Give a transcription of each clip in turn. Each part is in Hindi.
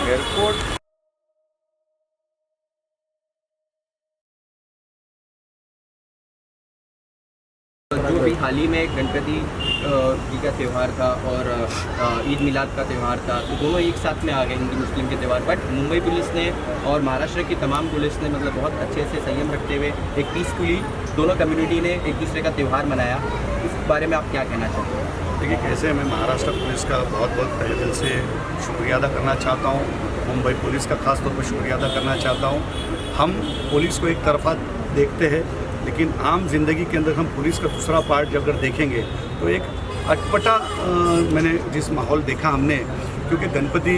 एयरपोर्ट जो भी हाल ही में गणपति जी का त्यौहार था और ईद मिलाद का त्यौहार था, तो दोनों एक साथ में आ गए, हिंदू मुस्लिम के त्यौहार। बट मुंबई पुलिस ने और महाराष्ट्र की तमाम पुलिस ने मतलब बहुत अच्छे से संयम रखते हुए एक पीसफुली दोनों कम्युनिटी ने एक दूसरे का त्यौहार मनाया। इस बारे में आप क्या कहना चाहते हैं? देखिए, कैसे मैं महाराष्ट्र पुलिस का बहुत बहुत तहे दिल से शुक्रिया अदा करना चाहता हूँ। मुंबई पुलिस का खास तौर पर शुक्रिया अदा करना चाहता हूँ। हम पुलिस को एक तरफा देखते हैं, लेकिन आम जिंदगी के अंदर हम पुलिस का दूसरा पार्ट जब अगर देखेंगे तो एक अटपटा मैंने जिस माहौल देखा हमने, क्योंकि गणपति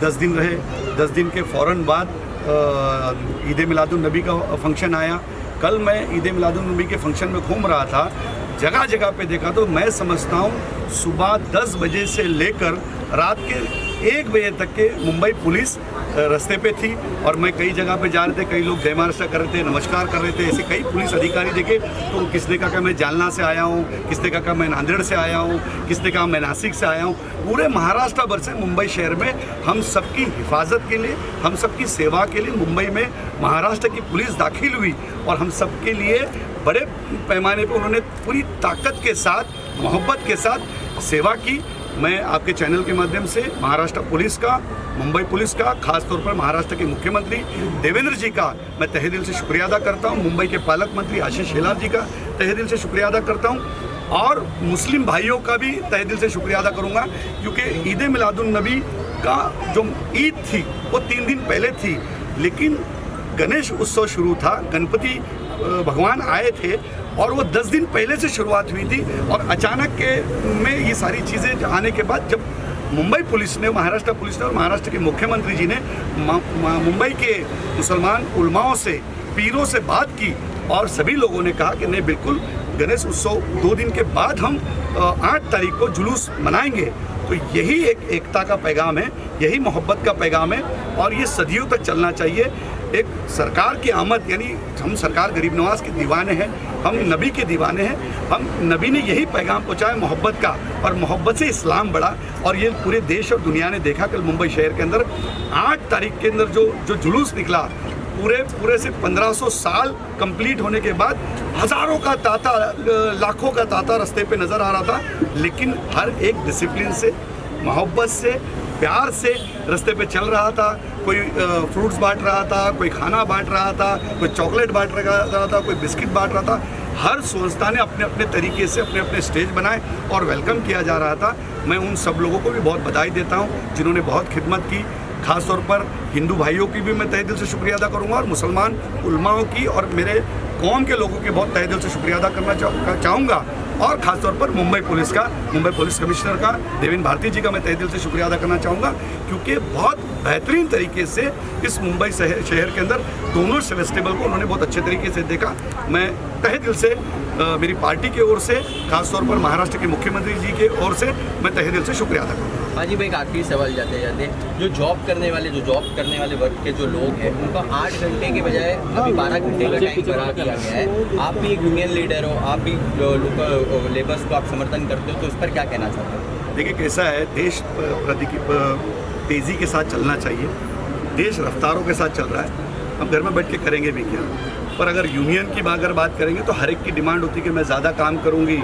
10 दिन रहे, 10 दिन के फ़ौरन बाद ईद मिलादुन नबी का फंक्शन आया। कल मैं ईद मिलादुन नबी के फंक्शन में घूम रहा था, जगह जगह पे देखा तो मैं समझता हूँ सुबह 10 बजे से लेकर रात के 1 बजे तक के मुंबई पुलिस रास्ते पे थी। और मैं कई जगह पे जा रहे थे, कई लोग जय महाराष्ट्र कर रहे थे, नमस्कार कर रहे थे, ऐसे कई पुलिस अधिकारी देखे। तो किसने कहा मैं जालना से आया हूँ, किसने कहा मैं नांदेड़ से आया हूँ, किसने कहा मैं नासिक से आया हूँ। पूरे महाराष्ट्र भर से मुंबई शहर में हम सबकी हिफाजत के लिए, हम सबकी सेवा के लिए मुंबई में महाराष्ट्र की पुलिस दाखिल हुई और हम सबके लिए बड़े पैमाने पर उन्होंने पूरी ताकत के साथ, मोहब्बत के साथ सेवा की। मैं आपके चैनल के माध्यम से महाराष्ट्र पुलिस का, मुंबई पुलिस का, खास तौर पर महाराष्ट्र के मुख्यमंत्री देवेंद्र जी का मैं तहे दिल से शुक्रिया अदा करता हूं। मुंबई के पालक मंत्री आशीष शेलार जी का तहे दिल से शुक्रिया अदा करता हूं और मुस्लिम भाइयों का भी तहे दिल से शुक्रिया अदा करूंगा, क्योंकि ईद मिलादुन नबी का जो ईद थी वो 3 दिन पहले थी, लेकिन गणेश उत्सव शुरू था, गणपति भगवान आए थे और वो 10 दिन पहले से शुरुआत हुई थी। और अचानक के में ये सारी चीज़ें आने के बाद जब मुंबई पुलिस ने, महाराष्ट्र पुलिस ने और महाराष्ट्र के मुख्यमंत्री जी ने मुंबई के मुसलमान उलमाओं से, पीरों से बात की और सभी लोगों ने कहा कि नहीं, बिल्कुल गणेश उत्सव 2 दिन के बाद हम 8 तारीख को जुलूस मनाएंगे। तो यही एक एकता का पैगाम है, यही मोहब्बत का पैगाम है और ये सदियों तक चलना चाहिए। एक सरकार की आमद, यानी हम सरकार गरीब नवाज के दीवाने हैं, हम नबी के दीवाने हैं। हम नबी ने यही पैगाम पहुँचाया मोहब्बत का, और मोहब्बत से इस्लाम बढ़ा। और ये पूरे देश और दुनिया ने देखा। कल मुंबई शहर के अंदर 8 तारीख के अंदर जो जुलूस निकला, पूरे से 1500 साल कंप्लीट होने के बाद हज़ारों का तांता, लाखों का तांता रास्ते पे नज़र आ रहा था, लेकिन हर एक डिसिप्लिन से, मोहब्बत से, प्यार से रास्ते पे चल रहा था। कोई फ्रूट्स बांट रहा था, कोई खाना बांट रहा था, कोई चॉकलेट बांट रहा था, कोई बिस्किट बांट रहा था। हर संस्था ने अपने अपने तरीके से अपने अपने स्टेज बनाए और वेलकम किया जा रहा था। मैं उन सब लोगों को भी बहुत बधाई देता हूँ जिन्होंने बहुत खिदमत की। ख़ास तौर पर हिंदू भाइयों की भी मैं तहे दिल से शुक्रिया अदा करूँगा, और मुसलमान उलमाओं की और मेरे कौम के लोगों की बहुत तहे दिल से शुक्रिया अदा करना चाहूँगा। और ख़ास तौर पर मुंबई पुलिस कमिश्नर का, देवेंद्र भारती जी का मैं तहे दिल से शुक्रिया अदा करना चाहूँगा, क्योंकि बहुत बेहतरीन तरीके से इस मुंबई शहर के अंदर दोनों फेस्टिवल को उन्होंने बहुत अच्छे तरीके से देखा। मैं तहे दिल से मेरी पार्टी की ओर से, खास तौर पर महाराष्ट्र के मुख्यमंत्री जी के ओर से मैं तहे दिल से शुक्रिया अदा करूँगा। हाँ जी भाई, एक आखिरी सवाल जाते जाते, जो जॉब करने वाले वर्ग के जो लोग हैं, उनका 8 घंटे के बजाय अभी 12 घंटे का टाइम बढ़ा दिया गया है। आप भी एक यूनियन लीडर हो, आप भी लोकल लेबर्स को आप समर्थन करते हो, तो इस पर क्या कहना चाहते हो? देखिए कैसा है, देश तेज़ी के साथ चलना चाहिए। देश रफ्तारों के साथ चल रहा है, हम घर में बैठ के करेंगे भी क्या। पर अगर यूनियन की अगर बात करेंगे तो हर एक की डिमांड होती है कि मैं ज़्यादा काम करूँगी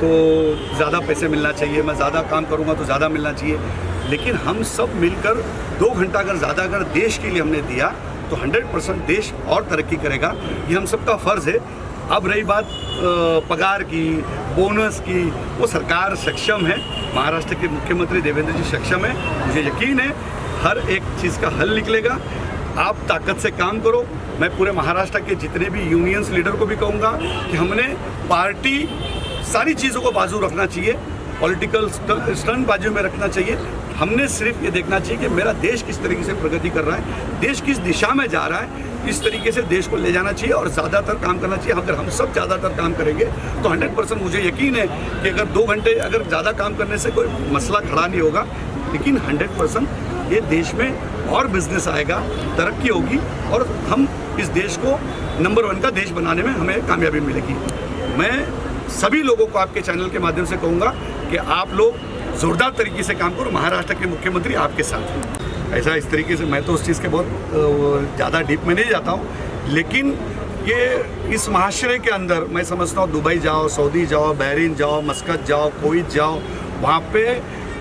तो ज़्यादा पैसे मिलना चाहिए, मैं ज़्यादा काम करूँगा तो ज़्यादा मिलना चाहिए। लेकिन हम सब मिलकर 2 घंटा अगर देश के लिए हमने दिया तो 100% देश और तरक्की करेगा। ये हम सबका फ़र्ज़ है। अब रही बात पगार की, बोनस की, वो सरकार सक्षम है। महाराष्ट्र के मुख्यमंत्री देवेंद्र जी सक्षम है। मुझे यकीन है हर एक चीज़ का हल निकलेगा। आप ताकत से काम करो। मैं पूरे महाराष्ट्र के जितने भी यूनियंस लीडर को भी कहूँगा कि हमने पार्टी सारी चीज़ों को बाजू रखना चाहिए, पॉलिटिकल स्टंट बाजू में रखना चाहिए। हमने सिर्फ ये देखना चाहिए कि मेरा देश किस तरीके से प्रगति कर रहा है, देश किस दिशा में जा रहा है, इस तरीके से देश को ले जाना चाहिए और ज़्यादातर काम करना चाहिए। अगर हम सब ज़्यादातर काम करेंगे तो 100% मुझे यकीन है कि अगर 2 घंटे ज़्यादा काम करने से कोई मसला खड़ा नहीं होगा, लेकिन 100% ये देश में और बिजनेस आएगा, तरक्की होगी और हम इस देश को नंबर 1 का देश बनाने में हमें कामयाबी मिलेगी। मैं सभी लोगों को आपके चैनल के माध्यम से कहूँगा कि आप लोग ज़ोरदार तरीके से काम करो। महाराष्ट्र के मुख्यमंत्री आपके साथ हैं। ऐसा इस तरीके से मैं तो उस चीज़ के बहुत ज़्यादा डीप में नहीं जाता हूँ, लेकिन ये इस माशरे के अंदर मैं समझता हूँ दुबई जाओ, सऊदी जाओ, बहरीन जाओ, मस्कत जाओ, कुवैत जाओ, वहाँ पे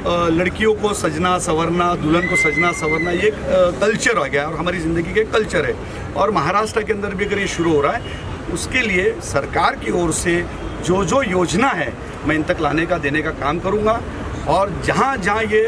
लड़कियों को सजना संवरना, दुल्हन को सजना संवरना ये कल्चर आ गया और हमारी ज़िंदगी के कल्चर है। और महाराष्ट्र के अंदर भी अगर ये शुरू हो रहा है, उसके लिए सरकार की ओर से जो योजना है मैं इन तक लाने का, देने का काम करूँगा। और जहाँ जहाँ ये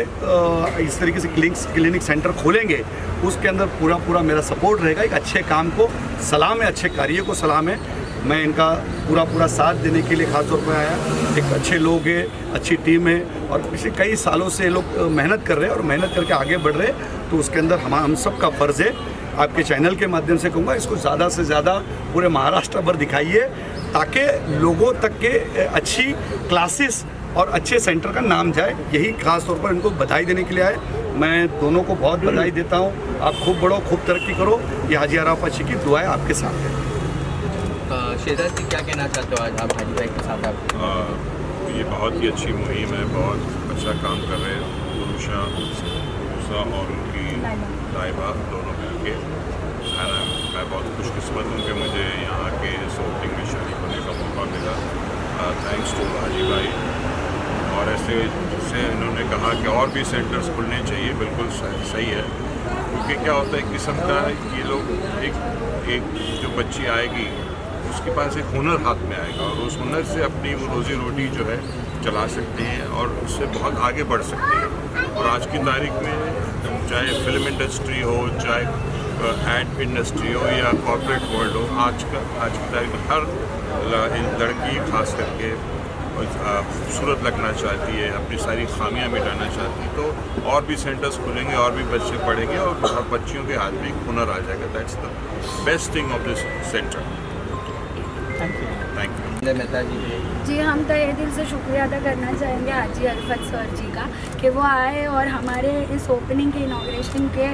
इस तरीके से क्लिनिक सेंटर खोलेंगे उसके अंदर पूरा मेरा सपोर्ट रहेगा। एक अच्छे काम को सलाम है, अच्छे कार्य को सलाम है। मैं इनका पूरा साथ देने के लिए खास तौर पर आया। एक अच्छे लोग हैं, अच्छी टीम है और पिछले कई सालों से लोग मेहनत कर रहे हैं और मेहनत करके आगे बढ़ रहे हैं। तो उसके अंदर हम सब का फ़र्ज़ है। आपके चैनल के माध्यम से कहूँगा इसको ज़्यादा से ज़्यादा पूरे महाराष्ट्र भर दिखाइए ताकि लोगों तक के अच्छी क्लासेस और अच्छे सेंटर का नाम जाए। यही खास तौर पर इनको बधाई देने के लिए आए। मैं दोनों को बहुत बधाई देता हूँ। आप खूब बढ़ो, खूब तरक्की करो। ये हाजी अराफत की दुआएं आपके साथ है। शेहजाद जी क्या कहना चाहते हो आज आप हाजी भाई के साथ? आप ये बहुत ही अच्छी मुहिम है, बहुत अच्छा काम कर रहे हैं उषा और उनकी लाइबा दोनों मिलके। मैं बहुत खुशकिस्मत हूँ कि मुझे यहाँ के इस ओपनिंग में शरीक होने का मौका मिला। थैंक्स टू हाजी भाई। और ऐसे जैसे इन्होंने कहा कि और भी सेंटर्स खुलने चाहिए, बिल्कुल सही है। क्योंकि क्या होता है एक किस्म का ये लोग एक जो बच्ची आएगी उसके पास एक हुनर हाथ में आएगा और उस हुनर से अपनी वो रोज़ी रोटी जो है चला सकते हैं और उससे बहुत आगे बढ़ सकते हैं। और आज की तारीख में चाहे फिल्म इंडस्ट्री हो, चाहे एड इंडस्ट्री हो या कॉर्पोरेट वर्ल्ड हो, आज की तारीख में हर लड़की खास करके खूबसूरत लगना चाहती है, अपनी सारी खामियां मिटाना चाहती है। तो और भी सेंटर्स खुलेंगे और भी बच्चे पढ़ेंगे और बच्चियों के हाथ में एक हुनर आ जाएगा। That's the best thing of this centre. Thank you. Sanjay Mehta ji थे। जी, हम तहे दिल से शुक्रिया अदा करना चाहेंगे हाजी अरफत सर जी का कि वो आए और हमारे इस ओपनिंग के इनॉग्रेशन के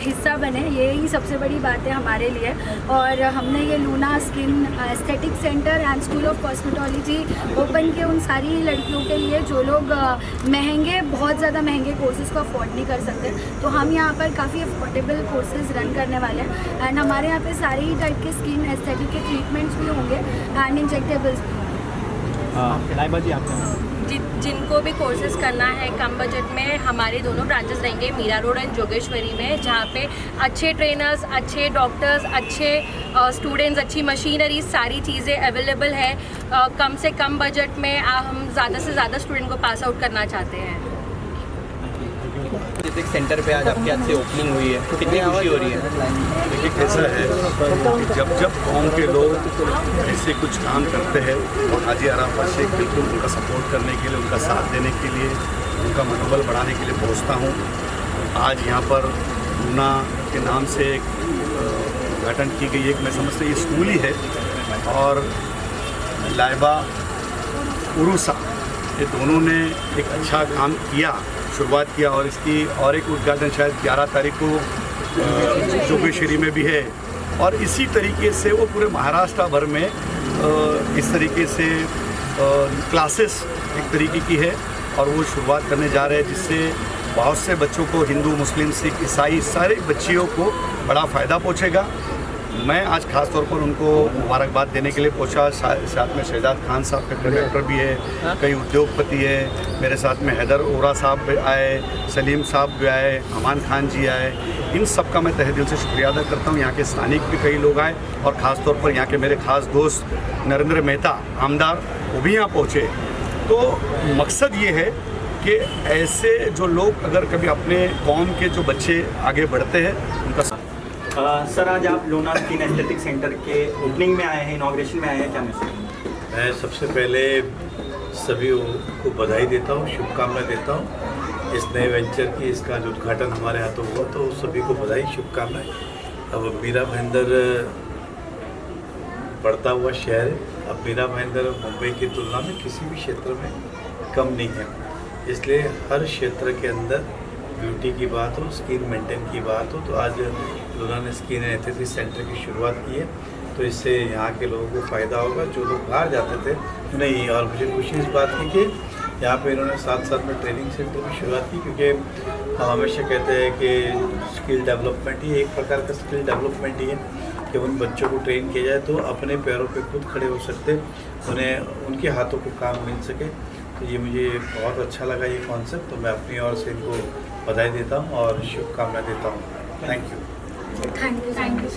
हिस्सा बने। यही सबसे बड़ी बात है हमारे लिए। और हमने ये Luna skin aesthetic centre and school of cosmetology open किए उन सारी लड़कियों के लिए जो लोग बहुत ज़्यादा महंगे कोर्सेज़ को अफोर्ड नहीं कर सकते। तो हम यहाँ पर काफ़ी अफोर्डेबल कोर्सेज़ रन करने वाले हैं एंड हमारे यहाँ पे सारे ही टाइप के स्किन एस्थेटिक के ट्रीटमेंट्स भी होंगे एंड इंजेक्टेबल्स भी होंगे। लाइबा जी आपका जिनको भी कोर्सेज करना है कम बजट में, हमारे दोनों ब्रांचेस रहेंगे मीरा रोड एंड जोगेश्वरी में, जहाँ पे अच्छे ट्रेनर्स, अच्छे डॉक्टर्स, अच्छे स्टूडेंट्स, अच्छी मशीनरी, सारी चीज़ें अवेलेबल है। कम से कम बजट में हम ज़्यादा से ज़्यादा स्टूडेंट को पास आउट करना चाहते हैं। एस्थेटिक सेंटर पे आज आपके हाथ से ओपनिंग हुई है, तो कितनी खुशी हो रही है? देखिए कैसा है कि जब गाँव के लोग ऐसे कुछ काम करते हैं तो हाजी अरफत शेख बिल्कुल उनका सपोर्ट करने के लिए, उनका साथ देने के लिए, उनका मनोबल बढ़ाने के लिए पहुंचता हूं। आज यहाँ पर लूना के नाम से एक उद्घाटन की गई, एक मैं समझता ये स्कूल ही है, और लाइबा उरूसा ये दोनों ने एक अच्छा काम किया, शुरुआत किया। और इसकी और एक उद्घाटन शायद 11 तारीख को जोगेश्वरी में भी है। और इसी तरीके से वो पूरे महाराष्ट्र भर में इस तरीके से क्लासेस एक तरीके की है और वो शुरुआत करने जा रहे हैं, जिससे बहुत से बच्चों को, हिंदू, मुस्लिम, सिख, ईसाई, सारे बच्चियों को बड़ा फ़ायदा पहुँचेगा। मैं आज ख़ास तौर पर उनको मुबारकबाद देने के लिए पहुंचा। साथ में शहजाद खान साहब का डायरेक्टर भी है, कई उद्योगपति है, मेरे साथ में हैदर ओरा साहब भी आए, सलीम साहब भी आए, अमान खान जी आए। इन सब का मैं तहे दिल से शुक्रिया अदा करता हूं। यहाँ के स्थानिक भी कई लोग आए और ख़ास तौर पर यहाँ के मेरे ख़ास दोस्त नरेंद्र मेहता आमदार, वो भी यहाँ पहुँचे। तो मकसद ये है कि ऐसे जो लोग अगर कभी अपने कौम के जो बच्चे आगे बढ़ते हैं उनका सर, आज आप लूना स्किन एस्थेटिक सेंटर के ओपनिंग में आए हैं, इनॉग्रेशन में आए हैं, क्या मैसेज? मैं सबसे पहले सभी को बधाई देता हूँ, शुभकामनाएं देता हूँ इस नए वेंचर की। इसका जो उद्घाटन हमारे हाथों हुआ तो सभी को बधाई, शुभकामनाएं। अब मीरा भाईंदर बढ़ता हुआ शहर है। अब मीरा भाईंदर मुंबई की तुलना में किसी भी क्षेत्र में कम नहीं है, इसलिए हर क्षेत्र के अंदर ब्यूटी की बात हो, स्किन मेंटेन की बात हो, तो आज लूना ने स्किन एंड एस्थेटिक सेंटर की शुरुआत की है। तो इससे यहाँ के लोगों को फ़ायदा होगा, जो लोग बाहर जाते थे नहीं। और मुझे खुशी इस बात की कि यहाँ पे इन्होंने साथ साथ में ट्रेनिंग सेंटर की शुरुआत की, क्योंकि हम हमेशा कहते हैं कि स्किल डेवलपमेंट ही एक प्रकार का स्किल डेवलपमेंट ही है कि उन बच्चों को ट्रेन किया जाए तो अपने पैरों पे खुद खड़े हो सकते, उन्हें उनके हाथों को काम मिल सके। तो ये मुझे बहुत अच्छा लगा ये कॉन्सेप्ट। तो मैं अपनी ओर से इनको बधाई देता हूँ और शुभकामनाएं देता हूँ। Thank you. Thank you.